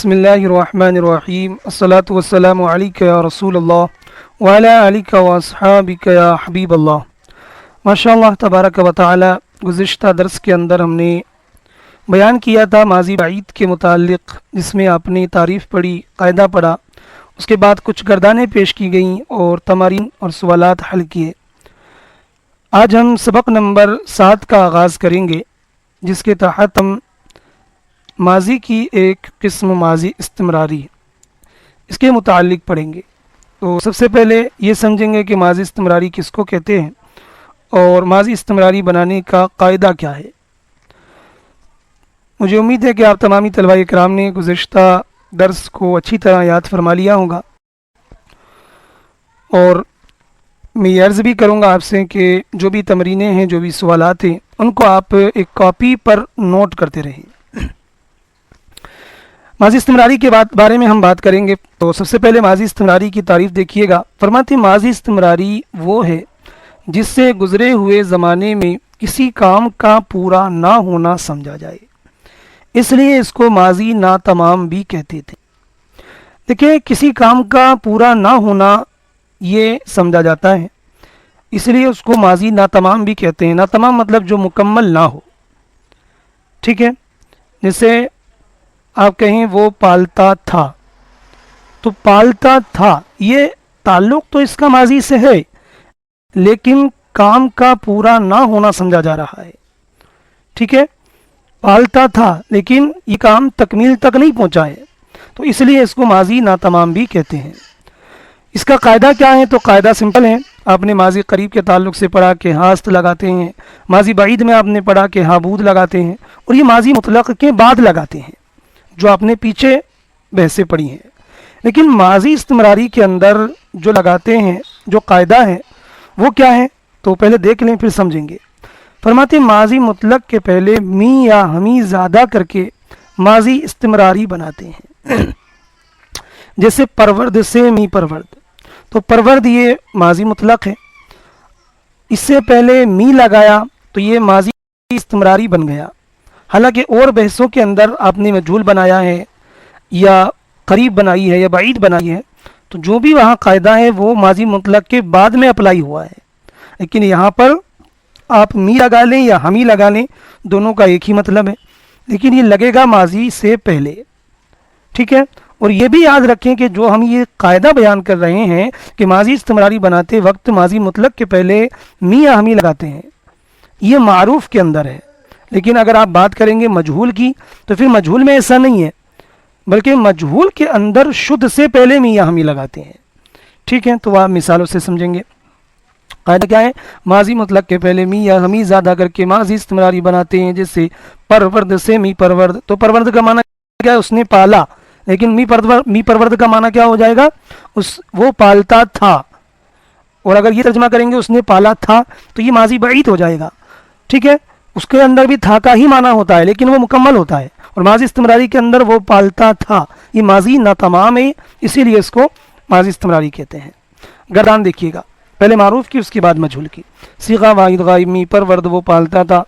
بسم اللہ الرحمن الرحیم الصلاۃ والسلام علیک یا رسول اللہ وعلی آلک واصحابک یا حبیب اللہ۔ ماشاء اللہ تبارک و تعالی، گزشتہ درس کے اندر ہم نے بیان کیا تھا ماضی بعید کے متعلق، جس میں آپ نے تعریف پڑھی، قاعدہ پڑھا، اس کے بعد کچھ گردانیں پیش کی گئیں اور تمارین اور سوالات حل کیے۔ آج ہم سبق نمبر 7 کا آغاز کریں گے، جس کے تحت ہم ماضی کی ایک قسم ماضی استمراری اس کے متعلق پڑھیں گے۔ تو سب سے پہلے یہ سمجھیں گے کہ ماضی استمراری کس کو کہتے ہیں اور ماضی استمراری بنانے کا قاعدہ کیا ہے۔ مجھے امید ہے کہ آپ تمامی طلباء کرام نے گزشتہ درس کو اچھی طرح یاد فرما لیا ہوگا، اور میں یہ عرض بھی کروں گا آپ سے کہ جو بھی تمرینیں ہیں، جو بھی سوالات ہیں، ان کو آپ ایک کاپی پر نوٹ کرتے رہیں۔ ماضی استمراری کے بارے میں ہم بات کریں گے، تو سب سے پہلے ماضی استمراری کی تعریف دیکھیے گا۔ فرماتے ہیں ماضی استمراری وہ ہے جس سے گزرے ہوئے زمانے میں کسی کام کا پورا نہ ہونا سمجھا جائے، اس لیے اس کو ماضی ناتمام بھی کہتے تھے۔ دیکھیں، کسی کام کا پورا نہ ہونا یہ سمجھا جاتا ہے، اس لیے اس کو ماضی ناتمام بھی کہتے ہیں۔ ناتمام مطلب جو مکمل نہ ہو، ٹھیک ہے۔ جیسے آپ کہیں وہ پالتا تھا، تو پالتا تھا یہ تعلق تو اس کا ماضی سے ہے، لیکن کام کا پورا نہ ہونا سمجھا جا رہا ہے، ٹھیک ہے۔ پالتا تھا لیکن یہ کام تکمیل تک نہیں پہنچا ہے، تو اس لیے اس کو ماضی ناتمام بھی کہتے ہیں۔ اس کا قاعدہ کیا ہے؟ تو قاعدہ سمپل ہے۔ آپ نے ماضی قریب کے تعلق سے پڑھا کہ ہاست لگاتے ہیں، ماضی بعید میں آپ نے پڑھا کہ ہاں بود لگاتے ہیں، اور یہ ماضی مطلق کے بعد لگاتے ہیں، جو آپ نے پیچھے بحثیں پڑھی ہیں۔ لیکن ماضی استمراری کے اندر جو لگاتے ہیں، جو قاعدہ ہے، وہ کیا ہے؟ تو پہلے دیکھ لیں پھر سمجھیں گے۔ فرماتے ہیں ماضی مطلق کے پہلے می یا ہمی زیادہ کر کے ماضی استمراری بناتے ہیں۔ جیسے پرورد سے می پرورد، تو پرورد یہ ماضی مطلق ہے، اس سے پہلے می لگایا تو یہ ماضی استمراری بن گیا۔ حالانکہ اور بحثوں کے اندر آپ نے مجہول بنایا ہے یا قریب بنائی ہے یا بعید بنائی ہے، تو جو بھی وہاں قاعدہ ہے وہ ماضی مطلق کے بعد میں اپلائی ہوا ہے، لیکن یہاں پر آپ می لگا لیں یا ہمی لگا لیں، دونوں کا ایک ہی مطلب ہے، لیکن یہ لگے گا ماضی سے پہلے، ٹھیک ہے۔ اور یہ بھی یاد رکھیں کہ جو ہم یہ قاعدہ بیان کر رہے ہیں کہ ماضی استمراری بناتے وقت ماضی مطلق کے پہلے می یا ہمی لگاتے ہیں، یہ معروف کے اندر ہے۔ لیکن اگر آپ بات کریں گے مجہول کی، تو پھر مجہول میں ایسا نہیں ہے، بلکہ مجہول کے اندر شدھ سے پہلے می یا ہمی لگاتے ہیں، ٹھیک ہے۔ تو آپ مثالوں سے سمجھیں گے۔ قاعدہ کیا ہے؟ ماضی مطلق کے پہلے می یا ہمی زیادہ کر کے ماضی استمراری بناتے ہیں، جیسے پرورد سے می پرورد۔ تو پرورد کا معنی کیا ہے؟ اس نے پالا، لیکن می پرورد کا معنی کیا ہو جائے گا؟ وہ پالتا تھا۔ اور اگر یہ ترجمہ کریں گے اس نے پالا تھا، تو یہ ماضی بعید ہو جائے گا، ٹھیک ہے۔ اس کے اندر بھی تھا کا ہی معنی ہوتا ہے، لیکن وہ مکمل ہوتا ہے، اور ماضی استمراری کے اندر وہ پالتا تھا، یہ ماضی ناتمام ہے، اسی لیے اس کو ماضی استمراری کہتے ہیں۔ گردان دیکھیے گا، پہلے معروف کی، اس کے بعد مجہول کی۔ صیغہ واحد غائب می پرورد وہ پالتا تھا،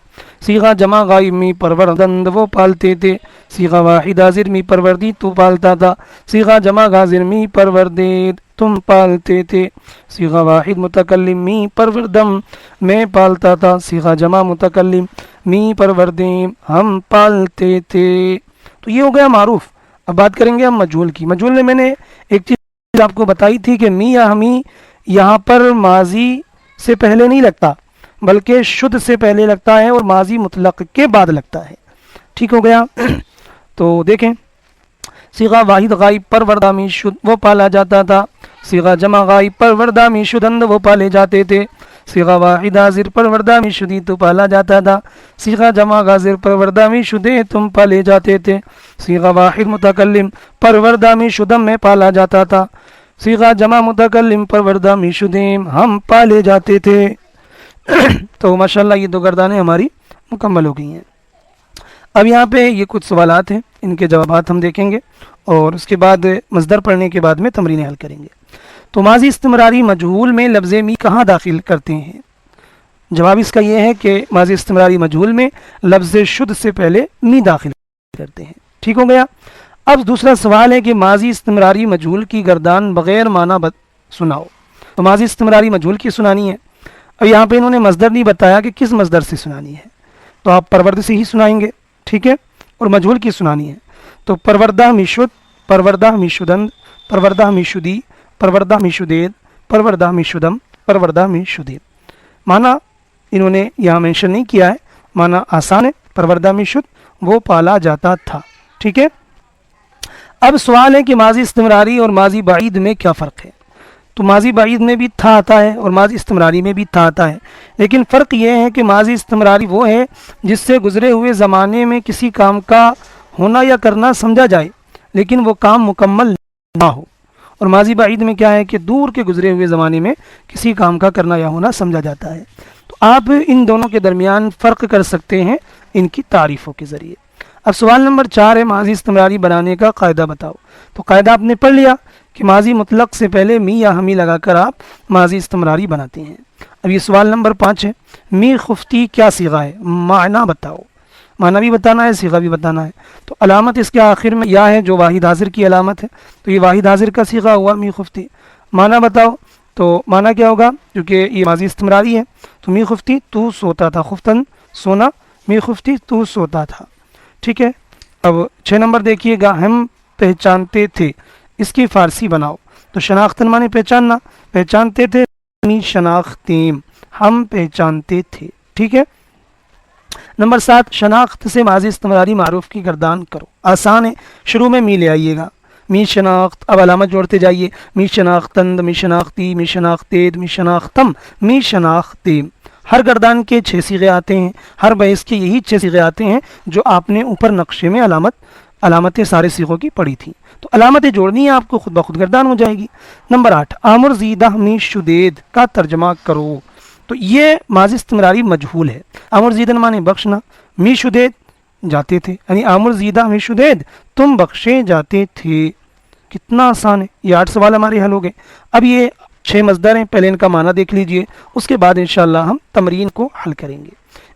صیغہ جمع غائب می پروردند وہ پالتے تھے، صیغہ واحد حاضر می پروردی تو پالتا تھا، صیغہ جمع غاضر می پروردید تم پالتے تھے، صیغہ واحد متکلم می پروردم میں پالتا تھا، صیغہ جمع متکلم می پروردیم ہم پالتے تھے۔ تو یہ ہو گیا معروف۔ اب بات کریں گے ہم مجہول کی۔ مجہول میں نے ایک چیز آپ کو بتائی تھی کہ می یا ہمی یہاں پر ماضی سے پہلے نہیں لگتا، بلکہ شدھ سے پہلے لگتا ہے اور ماضی مطلق کے بعد لگتا ہے، ٹھیک ہو گیا۔ تو دیکھیں، صیغہ واحد غائب پروردہ می شد وہ پالا جاتا تھا، صیغہ جمع غائب پروردہ می شدند وہ پالے جاتے تھے، صیغہ واحد حاضر پروردہ می شدی تو پالا جاتا تھا، صیغہ جمع غاضر پروردہ می شدے تم پالے جاتے تھے، صیغہ واحد متکلم پروردہ می شدم میں پالا جاتا تھا، صیغہ جمع متکلم پروردہ می شدیم ہم پالے جاتے تھے۔ تو ماشاءاللہ یہ دو گردانیں ہماری مکمل ہو گئی ہیں۔ اب یہاں پہ یہ کچھ سوالات ہیں، ان کے جوابات ہم دیکھیں گے، اور اس کے بعد مصدر پڑھنے کے بعد میں تمرینیں حل کریں گے۔ تو ماضی استمراری مجہول میں لفظ می کہاں داخل کرتے ہیں؟ جواب اس کا یہ ہے کہ ماضی استمراری مجہول میں لفظ شدھ سے پہلے می داخل کرتے ہیں، ٹھیک ہو گیا۔ اب دوسرا سوال ہے کہ ماضی استمراری مجہول کی گردان بغیر معنی سناؤ. تو ماضی استمراری مجہول کی سنانی ہے. اب یہاں پہ انہوں نے مصدر نہیں بتایا کہ کس مصدر سے سنانی ہے، تو آپ پرورد سے ہی سنائیں گے، ٹھیک ہے، اور مجہول کی سنانی ہے. تو پروردہ میشد، پروردہ میشدند، پروردہ میشدی، پروردہ میشدید، پروردہ میشدم، پروردہ میشدید. معنی انہوں نے یہاں مینشن نہیں کیا ہے، معنی آسان ہے. پروردہ میشد وہ پالا جاتا تھا، ٹھیک ہے. اب سوال ہے کہ ماضی استمراری اور ماضی بعید میں کیا فرق ہے. تو ماضی بعید میں بھی تھا آتا ہے اور ماضی استمراری میں بھی تھا آتا ہے، لیکن فرق یہ ہے کہ ماضی استمراری وہ ہے جس سے گزرے ہوئے زمانے میں کسی کام کا ہونا یا کرنا سمجھا جائے لیکن وہ کام مکمل نہ ہو، اور ماضی بعید میں کیا ہے کہ دور کے گزرے ہوئے زمانے میں کسی کام کا کرنا یا ہونا سمجھا جاتا ہے. تو آپ ان دونوں کے درمیان فرق کر سکتے ہیں ان کی تعریفوں کے ذریعے. اب سوال نمبر 4 ہے ماضی استمراری بنانے کا قاعدہ بتاؤ. تو قاعدہ آپ نے پڑھ لیا کہ ماضی مطلق سے پہلے می یا ہمی لگا کر آپ ماضی استمراری بناتے ہیں. اب یہ سوال نمبر 5 ہے، می خفتی کیا صیغہ ہے، معنی بتاؤ. معنی بھی بتانا ہے، صیغہ بھی بتانا ہے. تو علامت اس کے آخر میں یا ہے جو واحد حاضر کی علامت ہے، تو یہ واحد حاضر کا صیغہ ہوا می خفتی. معنی بتاؤ. تو معنی کیا ہوگا، کیونکہ یہ ماضی استمراری ہے تو می خفتی تو سوتا تھا، خفتن سونا، می خفتی تو سوتا تھا، ٹھیک ہے. اب 6 نمبر دیکھیے گا، ہم پہچانتے تھے، اس کی فارسی بناؤ. تو شناختن معنی پہچاننا، پہچانتے تھے، می شناختیم، ہم پہچانتے تھے، ٹھیک ہے. نمبر 7 شناخت سے ماضی استمراری معروف کی گردان کرو. آسان ہے، شروع میں می لے آئیے گا، می شناخت، اب علامت جوڑتے جائیے، می شناختند، می شناختی، می شناختید، می شناختم، می شناختیم. ہر گردان کے 6 صیغے آتے ہیں، ہر بیس کے یہی 6 صیغے آتے ہیں جو آپ نے اوپر نقشے میں علامتیں سارے صیغوں کی پڑھی تھیں. تو علامتیں جوڑنی ہے آپ کو، خود بخود گردان ہو جائے گی. نمبر 8 آمر زیدہ می شدید کا ترجمہ کرو. تو یہ ماضی استمراری مجہول ہے. آمر زیدن معنی بخشنا، می شدید جاتے تھے، یعنی آمر زیدہ می شدید تم بخشے جاتے تھے. کتنا آسان ہے. یہ 8 سوال ہمارے حل ہو گئے. اب یہ 6 مصدر ہیں، پہلے ان کا معنی دیکھ لیجئے، اس کے بعد انشاءاللہ ہم تمرین کو حل کریں گے.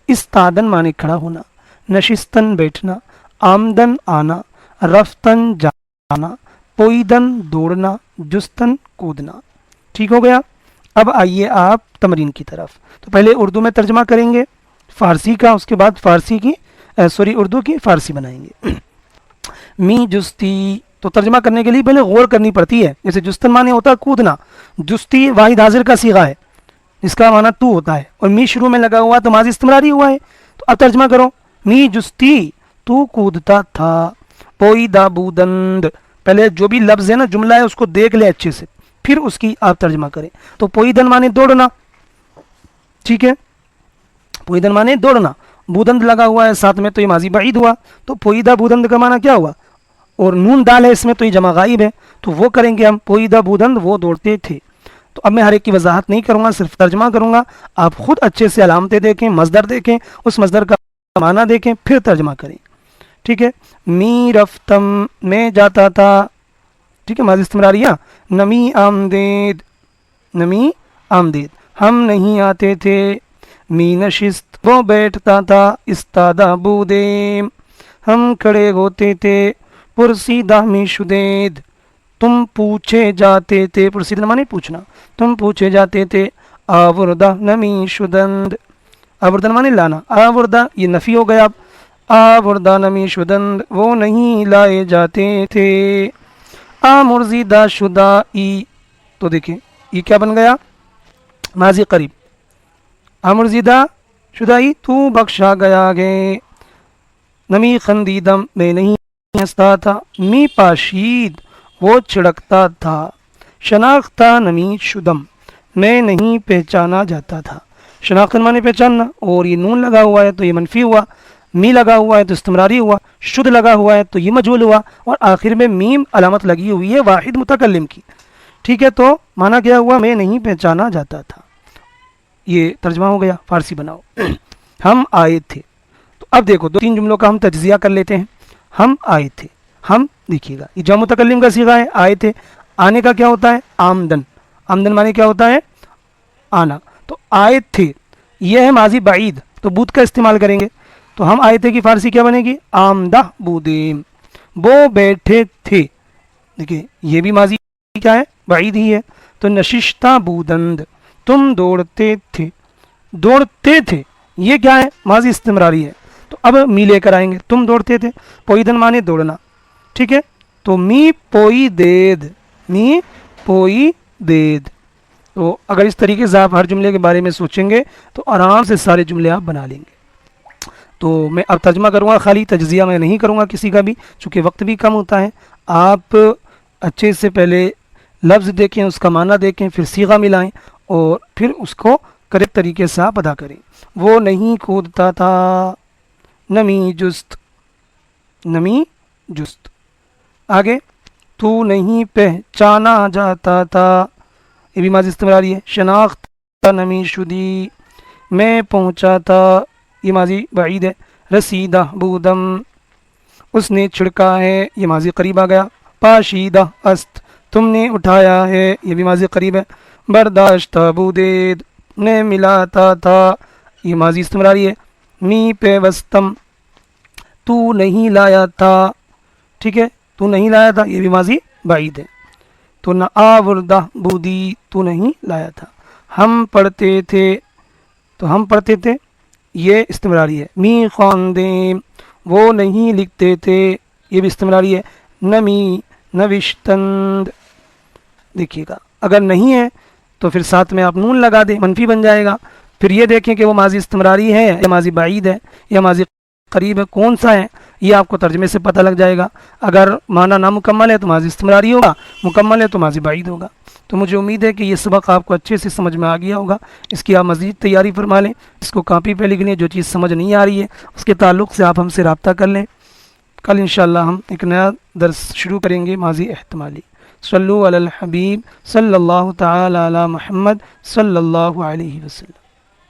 استادن معنی کھڑا ہونا، نشستن بیٹھنا، آمدن آنا، رفتن جانا، پوئیدن دوڑنا، جستن کودنا. ٹھیک ہو گیا. اب آئیے آپ تمرین کی طرف. تو پہلے اردو میں ترجمہ کریں گے فارسی کا، اس کے بعد اردو کی فارسی بنائیں گے. می جستی، تو ترجمہ کرنے کے لیے پہلے غور کرنی پڑتی ہے. جیسے جستن معنی ہوتا ہے کودنا، جستی واحد حاضر کا صیغہ ہے جس کا معنی تو ہوتا ہے، اور می شروع میں لگا ہوا تو ماضی استمراری ہوا ہے. تو اب ترجمہ کرو، می جستی تو کودتا تھا، پوئیدہ بودند. پہلے جو بھی لفظ ہے نا، جملہ ہے، اس کو دیکھ لیں اچھے سے، پھر اس کی آپ ترجمہ کریں. تو پوئیدن معنی دوڑنا، ٹھیک ہے، پوئیدن معنی دوڑنا، بودند لگا ہوا ہے ساتھ میں تو یہ ماضی بعید ہوا. تو پوئیدہ بودند کا معنی کیا ہوا، اور نون دال ہے اس میں تو یہ جمع غائب ہے، تو وہ کریں گے ہم، پوئیدہ بودند وہ دوڑتے تھے. تو اب میں ہر ایک کی وضاحت نہیں کروں گا، صرف ترجمہ کروں گا. آپ خود اچھے سے علامتیں دیکھیں، مصدر دیکھیں، اس مصدر کا معنی دیکھیں، پھر ترجمہ کریں. ٹھیک ہے. می رفتم میں جاتا تھا، ٹھیک ہے، ماضی استمراری. نمی آمدید، نمی آمدید، ہم نہیں آتے تھے. می نشست وہ بیٹھتا تھا، استادہ بودیم ہم کھڑے ہوتے تھے. پرسیدہ می شدید تم پوچھے جاتے تھے، پرسیدہ معنی پوچھنا، تم پوچھے جاتے تھے. آوردہ نمی شدند، آوردہ معنی لانا، آوردہ یہ نفی ہو گیا. اب آوردہ نمی شدند وہ نہیں لائے جاتے تھے. آمرزیدہ شدہ ای، تو دیکھیں یہ کیا بن گیا، ماضی قریب. آمرزیدہ شدہ ای تو بخشا گیا گے. نمی خندیدم میں نہیں ہنستا تھا. می پاشید وہ چھڑکتا تھا. شناختہ نمی شدم میں نہیں پہچانا جاتا تھا. شناختن معنی پہچاننا، اور یہ نون لگا ہوا ہے تو یہ منفی ہوا، می لگا ہوا ہے تو استمراری ہوا، شد لگا ہوا ہے تو یہ مجہول ہوا، اور آخر میں میم علامت لگی ہوئی ہے واحد متکلم کی. ٹھیک ہے. تو معنی کیا ہوا، میں نہیں پہچانا جاتا تھا. یہ ترجمہ ہو گیا. فارسی بناؤ. ہم آئے تھے. تو اب دیکھو 2-3 جملوں کا ہم تجزیہ کر لیتے ہیں. ہم آئے تھے، ہم دیکھیے گا یہ جمع متکلم کا صیغہ ہے. آئے تھے، آنے کا کیا ہوتا ہے، آمدن. آمدن معنی کیا ہوتا ہے، آنا. تو آئے تھے یہ ہے ماضی بعید، تو بود کا استعمال کریں گے. تو ہم آئے تھے کی فارسی کیا بنے گی، آمدہ بودیم. وہ بیٹھے تھے. دیکھیے یہ بھی ماضی کیا ہے, بعید ہی ہے. تو نششتہ بودند, تم دوڑتے تھے, دوڑتے تھے یہ کیا ہے, ماضی استمراری ہے. تو اب می لے کر آئیں گے, تم دوڑتے تھے, پوئیدن مانے دوڑنا, ٹھیک ہے. تو می پوئی دید, می پوئی دید. تو اگر اس طریقے سے آپ ہر جملے کے بارے میں سوچیں گے تو آرام سے سارے جملے آپ بنا لیں گے. تو میں اب ترجمہ کروں گا, خالی تجزیہ میں نہیں کروں گا کسی کا بھی, چونکہ وقت بھی کم ہوتا ہے. آپ اچھے سے پہلے لفظ دیکھیں, اس کا معنی دیکھیں, پھر صیغہ ملائیں اور پھر اس کو کریکٹ طریقے سے آپ ادا کریں. وہ نہیں کودتا تھا, نمی جست, نمی جست. آگے تو نہیں پہچانا جاتا تھا, یہ بھی ماضی استمراری ہے. شناخت نمی شدی, میں پہنچا تھا, یہ ماضی بعید ہے. رسیدہ بودم, اس نے چھڑکا ہے, یہ ماضی قریب آ گیا. پاشیدہ است, تم نے اٹھایا ہے, یہ بھی ماضی قریب ہے. برداشتہ بودید, نے ملاتا تھا, یہ ماضی استمراری ہے. می پیوستم, تو نہیں لایا تھا, ٹھیک ہے, تو نہیں لایا تھا, یہ بھی ماضی بعید ہے. تو نہ آوردہ بودی, تو نہیں لایا تھا. ہم پڑھتے تھے, تو ہم پڑھتے تھے یہ استمراری ہے. می خواندیں, وہ نہیں لکھتے تھے, یہ بھی استمراری ہے. نمی نوشتند, دیکھیے گا اگر نہیں ہے تو پھر ساتھ میں آپ نون لگا دیں, منفی بن جائے گا. پھر یہ دیکھیں کہ وہ ماضی استمراری ہے یا ماضی بعید ہے یا ماضی قریب ہے, کون سا ہے, یہ آپ کو ترجمے سے پتہ لگ جائے گا. اگر معنی نامکمل ہے تو ماضی استمراری ہوگا, مکمل ہے تو ماضی بعید ہوگا. تو مجھے امید ہے کہ یہ سبق آپ کو اچھے سے سمجھ میں آ گیا ہوگا. اس کی آپ مزید تیاری فرما لیں, اس کو کاپی پہ لکھ لیں, جو چیز سمجھ نہیں آ رہی ہے اس کے تعلق سے آپ ہم سے رابطہ کر لیں. کل انشاءاللہ ہم ایک نیا درس شروع کریں گے, ماضی احتمالی. صلو علی الحبیب صلی اللہ تعالی علی محمد صلی اللہ علیہ وسلم.